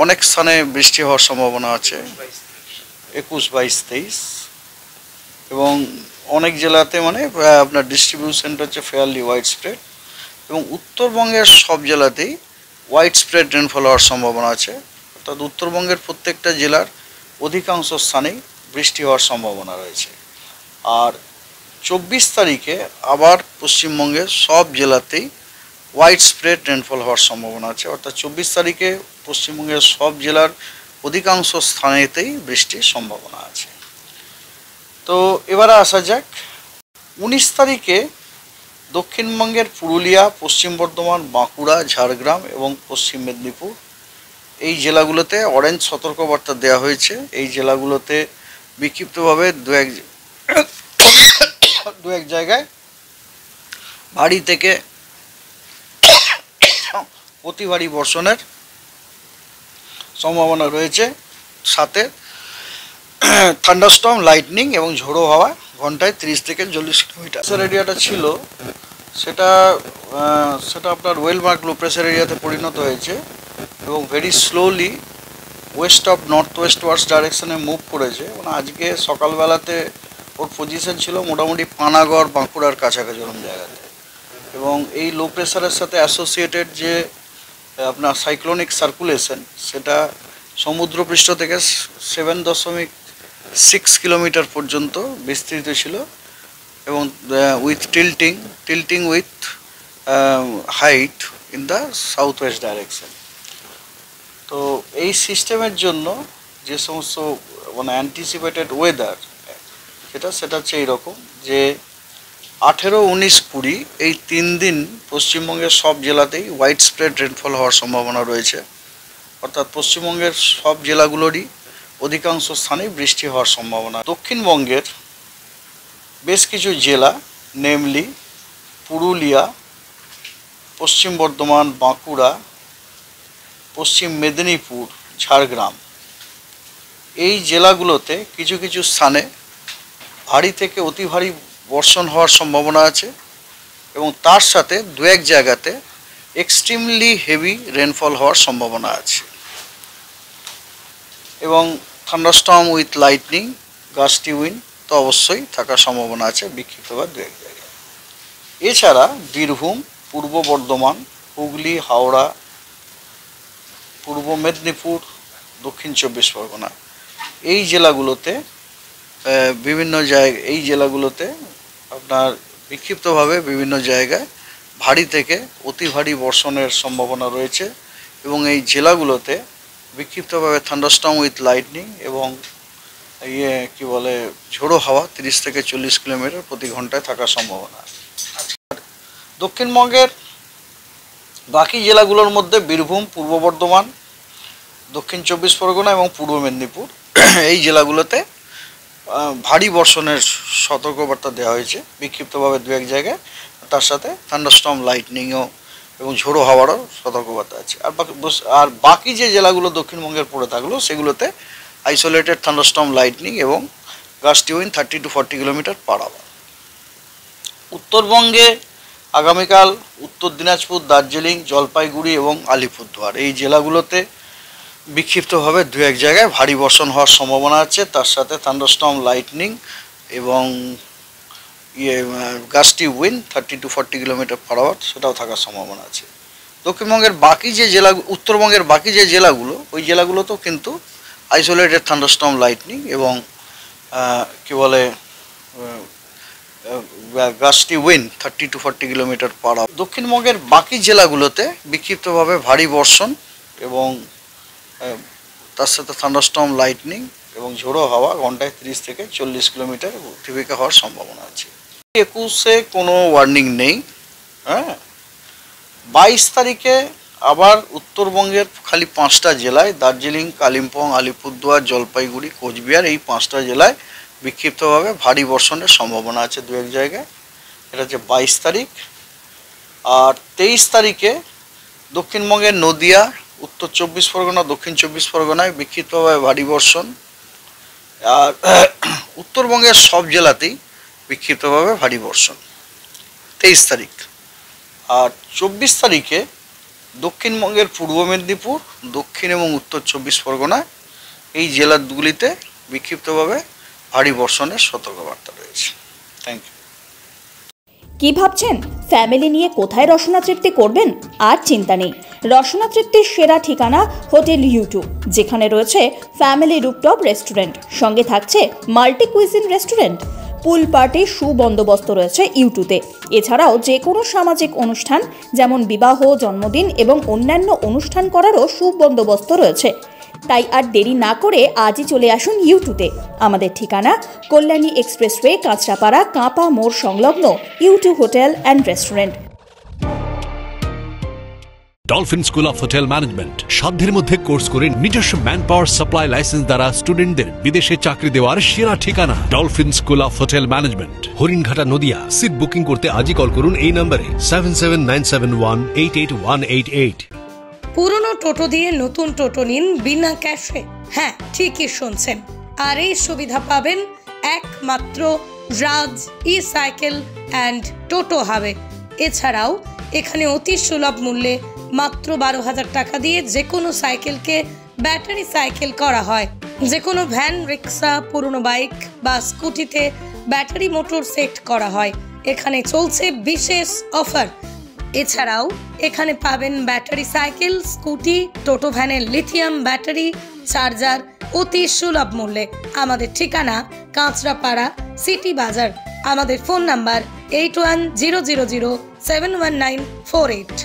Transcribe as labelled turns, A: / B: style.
A: অনেক স্থানে বৃষ্টি হওয়ার সম্ভাবনা আছে 21, 22, 23 এবং অনেক জেলাতে মানে আপনার ডিস্ট্রিবিউশনটা হচ্ছে ফেয়ারলি ওয়াইড স্প্রেড এবং উত্তরবঙ্গের সব জেলাতেই ওয়াইড স্প্রেড রেনফল হওয়ার সম্ভাবনা আছে। অর্থাৎ উত্তরবঙ্গের প্রত্যেকটা জেলার অধিকাংশ স্থানেই বৃষ্টি হওয়ার সম্ভাবনা রয়েছে। আর 24 তারিখে আবার পশ্চিমবঙ্গের সব জেলাতেই ওয়াইড স্প্রেড রেনফল হওয়ার সম্ভাবনা আছে। অর্থাৎ 24 তারিখে পশ্চিমবঙ্গের সব জেলার অধিকাংশ স্থানেতেই বৃষ্টির সম্ভাবনা আছে। তো এবারে আসা যাক 19 তারিখে দক্ষিণবঙ্গের পুরুলিয়া, পশ্চিম বর্ধমান, বাঁকুড়া, ঝাড়গ্রাম এবং পশ্চিম মেদিনীপুর এই জেলাগুলোতে অরেঞ্জ সতর্কবার্তা দেওয়া হয়েছে। এই জেলাগুলোতে বিক্ষিপ্তভাবে দু এক জায়গায় ভারী থেকে অতি ভারী বর্ষণের সম্ভাবনা রয়েছে, সাথে থান্ডারস্টর্ম, লাইটনিং এবং ঝোড়ো হাওয়া ঘন্টায় 30 থেকে 40 কিলোমিটার। প্রেসার এরিয়াটা ছিল সেটা আপনার ওয়েল মার্ক লো প্রেসার এরিয়াতে পরিণত হয়েছে এবং very slowly west of north westwards ডাইরেকশনে মুভ করেছে। মানে আজকে সকালবেলাতে ওর পজিশন ছিল মোটামুটি পানাগড়, বাঁকুড়ার কাছাকাছি ওরকম জায়গাতে, এবং এই লো প্রেসারের সাথে অ্যাসোসিয়েটেড যে আপনার সাইক্লোনিক সার্কুলেশন সেটা সমুদ্রপৃষ্ঠ থেকে 7.6 কিলোমিটার পর্যন্ত বিস্তৃত ছিল এবং with tilting with height in the south West direction. তো এই সিস্টেমের জন্য যে সমস্ত মানে অ্যান্টিসিপেটেড ওয়েদার সেটা হচ্ছে এইরকম যে 18, 19, 20 এই 3 দিন পশ্চিমবঙ্গের সব জেলাতেই ওয়াইড স্প্রেড রেনফল হওয়ার সম্ভাবনা রয়েছে। অর্থাৎ পশ্চিমবঙ্গের সব জেলাগুলোরই অধিকাংশ স্থানেই বৃষ্টি হওয়ার সম্ভাবনা। দক্ষিণবঙ্গের বেশ কিছু জেলা, নেমলি পুরুলিয়া, পশ্চিম বর্ধমান, বাঁকুড়া, পশ্চিম মেদিনীপুর, ঝাড়গ্রাম এই জেলাগুলোতে কিছু কিছু স্থানে ভারী থেকে অতি ভারী বর্ষণ হওয়ার সম্ভাবনা আছে এবং তার সাথে দু এক জায়গাতে এক্সট্রিমলি হেভি রেনফল হওয়ার সম্ভাবনা আছে এবং thunderstorm with lightning, gusty wind তো অবশ্যই থাকার সম্ভাবনা আছে বিক্ষিপ্তভাবে দু এক জায়গায়। এছাড়া বীরভূম, পূর্ব বর্ধমান, হুগলি, হাওড়া, পূর্ব মেদিনীপুর, দক্ষিণ 24 পরগনা এই জেলাগুলোতে আপনার বিক্ষিপ্তভাবে বিভিন্ন জায়গায় ভারী থেকে অতি ভারী বর্ষণের সম্ভাবনা রয়েছে এবং এই জেলাগুলোতে বিক্ষিপ্তভাবে থান্ডারস্টর্ম উইথ লাইটনিং এবং ঝোড়ো হাওয়া 30 থেকে 40 কিলোমিটার প্রতি ঘন্টায় থাকার সম্ভাবনা আছে। দক্ষিণবঙ্গের বাকি জেলাগুলোর মধ্যে বীরভূম, পূর্ব বর্ধমান, দক্ষিণ 24 পরগনা এবং পূর্ব মেদিনীপুর এই জেলাগুলোতে ভারী বর্ষণের সতর্কবার্তা দেওয়া হয়েছে বিক্ষিপ্তভাবে দু এক জায়গায়, তার সাথে থান্ডারস্টর্ম, লাইটনিংও এবং ঝোড়ো হাওয়ারও সতর্কবার্তা আছে। আর বাকি যে জেলাগুলো দক্ষিণবঙ্গের পড়ে থাকলো সেগুলোতে আইসোলেটেড থান্ডারস্টর্ম, লাইটনিং এবং gusty wind 30 to 40 kilometre per hour. উত্তরবঙ্গে আগামীকাল উত্তর দিনাজপুর, দার্জিলিং, জলপাইগুড়ি এবং আলিপুরদুয়ার এই জেলাগুলোতে বিক্ষিপ্তভাবে দু এক জায়গায় ভারী বর্ষণ হওয়ার সম্ভাবনা আছে, তার সাথে থান্ডারস্টর্ম, লাইটনিং এবং gusty wind 30 to 40 kilometre per hour সেটাও থাকার সম্ভাবনা আছে। দক্ষিণবঙ্গের বাকি যে উত্তরবঙ্গের বাকি যে জেলাগুলো ওই জেলাগুলোতেও কিন্তু আইসোলেটেড থান্ডারস্টর্ম, লাইটনিং এবং gusty wind 30 to 40 kilometre per hour. দক্ষিণবঙ্গের বাকি জেলাগুলোতে বিক্ষিপ্তভাবে ভারী বর্ষণ এবং তার সাথে থান্ডারস্টর্ম, লাইটনিং এবং ঝোড়ো হাওয়া ঘন্টায় 30 থেকে 40 কিলোমিটার অতিবেগে হওয়ার সম্ভাবনা আছে। 21-এ কোনো ওয়ার্নিং নেই। 22 তারিখে আবার উত্তরবঙ্গের খালি 5টা জেলায় দার্জিলিং, কালিম্পং, আলিপুরদুয়ার, জলপাইগুড়ি, কোচবিহার এই 5টা জেলায় বিক্ষিপ্তভাবে ভারী বর্ষণের সম্ভাবনা আছে দু এক জায়গায়। এটা হচ্ছে 22 তারিখ। আর 23 তারিখে দক্ষিণবঙ্গের নদিয়া, উত্তর 24 পরগনা, দক্ষিণ 24 পরগনায় বিক্ষিপ্তভাবে ভারী বর্ষণ। আর উত্তরবঙ্গের সব জেলাতেই বিক্ষিপ্তভাবে ভারী বর্ষণ 23 তারিখ। আর 24 তারিখে দক্ষিণবঙ্গের পূর্ব মেদিনীপুর, দক্ষিণ এবং উত্তর 24 পরগনা এই জেলাগুলিতে বিক্ষিপ্তভাবে ভারী বর্ষণের সতর্কবার্তা রয়েছে। Thank you.
B: কি ভাবছেন ফ্যামিলি নিয়ে কোথায় রসনা তৃপ্তি করবেন? আর চিন্তা নেই, রসনা তৃপ্তির সেরা ঠিকানা হোটেল ইউ2, যেখানে রয়েছে ফ্যামিলি রুফটপ রেস্টুরেন্ট, সঙ্গে থাকছে মাল্টি কুইজিন রেস্টুরেন্ট। পুল পার্টির সুবন্দোবস্ত রয়েছে ইউ2তে। এছাড়াও যে কোনো সামাজিক অনুষ্ঠান যেমন বিবাহ, জন্মদিন এবং অন্যান্য অনুষ্ঠান করারও সুবন্দোবস্ত রয়েছে। তাই আর দেরি না করে আজই চলে আসুন ইউ2তে। আমাদের ঠিকানা কল্যাণী এক্সপ্রেসওয়ে, কাঁচরাপাড়া, কাঁপা মোড় সংলগ্ন ইউ2 hotel and restaurant.
C: Dolphin school of hotel management সাধ্যের মধ্যে কোর্স করে নিজস্ব ম্যান পাওয়ার সাপ্লাই লাইসেন্স দ্বারা স্টুডেন্টদের বিদেশে চাকরি দেওয়ার সেরা ঠিকানা Dolphin school of hotel Management, Haringhata, Nadia. Seat booking করতে আজই কল করুন এই নম্বরে 7797188188।
D: পুরনো টোটো দিয়ে নতুন টোটো নিন বিনা ক্যাশে। হ্যাঁ, ঠিকই শুনছেন। আর এই সুবিধা পাবেন একমাত্র রাজ ই সাইকেল অ্যান্ড টোটো হাবে। এছাড়াও এখানে অতি সুলভ মূল্যে মাত্র 12,000 টাকা দিয়ে যে কোনো সাইকেলকে ব্যাটারি সাইকেল করা হয়। যে কোনো ভ্যান, রিক্সা, পুরনো বাইক বা স্কুটিতে ব্যাটারি মোটর সেট করা হয়। এখানে চলছে বিশেষ অফার। এছাড়াও এখানে পাবেন ব্যাটারি সাইকেল, স্কুটি, টোটো ভ্যানের লিথিয়াম ব্যাটারি, চার্জার অতি সুলভ মূল্যে। আমাদের ঠিকানা কাঁচরাপাড়া, সিটি বাজার। আমাদের ফোন নাম্বার 8100071948।